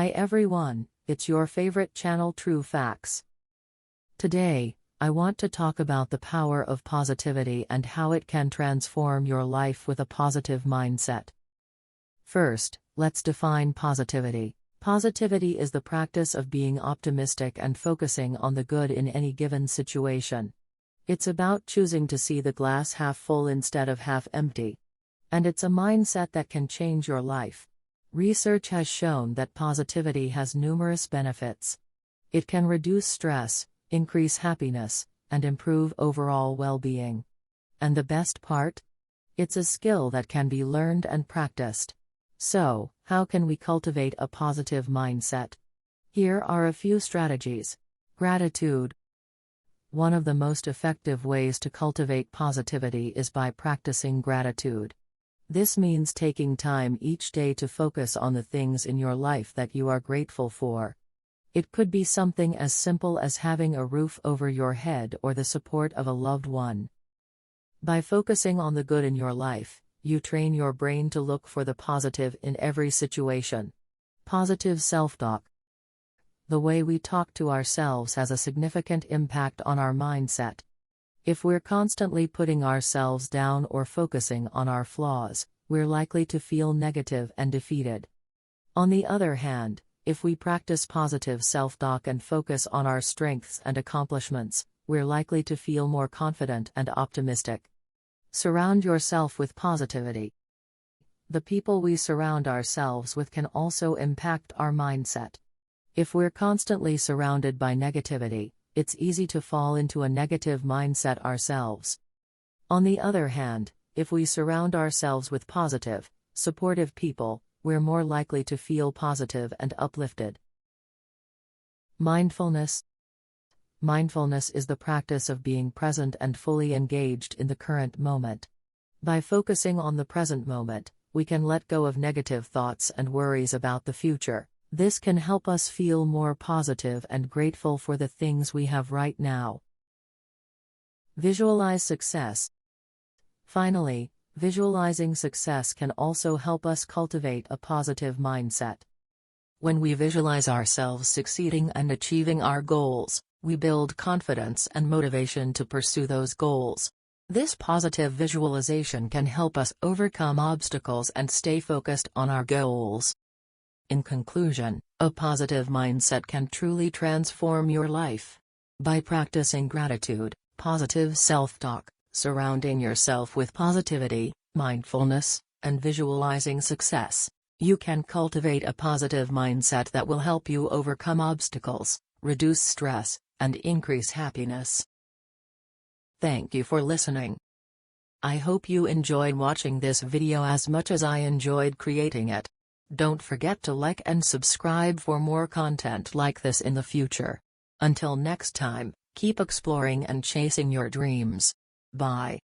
Hi everyone, it's your favorite channel True Facts. Today, I want to talk about the power of positivity and how it can transform your life with a positive mindset. First, let's define positivity. Positivity is the practice of being optimistic and focusing on the good in any given situation. It's about choosing to see the glass half full instead of half empty. And it's a mindset that can change your life. Research has shown that positivity has numerous benefits. It can reduce stress, increase happiness, and improve overall well-being. And the best part? It's a skill that can be learned and practiced. So, how can we cultivate a positive mindset? Here are a few strategies. Gratitude. One of the most effective ways to cultivate positivity is by practicing gratitude. This means taking time each day to focus on the things in your life that you are grateful for. It could be something as simple as having a roof over your head or the support of a loved one. By focusing on the good in your life, you train your brain to look for the positive in every situation. Positive self-talk. The way we talk to ourselves has a significant impact on our mindset. If we're constantly putting ourselves down or focusing on our flaws, we're likely to feel negative and defeated. On the other hand, if we practice positive self-talk and focus on our strengths and accomplishments, we're likely to feel more confident and optimistic. Surround yourself with positivity. The people we surround ourselves with can also impact our mindset. If we're constantly surrounded by negativity, it's easy to fall into a negative mindset ourselves. On the other hand, if we surround ourselves with positive, supportive people, we're more likely to feel positive and uplifted. Mindfulness. Mindfulness is the practice of being present and fully engaged in the current moment. By focusing on the present moment, we can let go of negative thoughts and worries about the future. This can help us feel more positive and grateful for the things we have right now. Visualize success. Finally, visualizing success can also help us cultivate a positive mindset. When we visualize ourselves succeeding and achieving our goals, we build confidence and motivation to pursue those goals. This positive visualization can help us overcome obstacles and stay focused on our goals. In conclusion, a positive mindset can truly transform your life. By practicing gratitude, positive self-talk, surrounding yourself with positivity, mindfulness, and visualizing success, you can cultivate a positive mindset that will help you overcome obstacles, reduce stress, and increase happiness. Thank you for listening. I hope you enjoyed watching this video as much as I enjoyed creating it. Don't forget to like and subscribe for more content like this in the future. Until next time, keep exploring and chasing your dreams. Bye.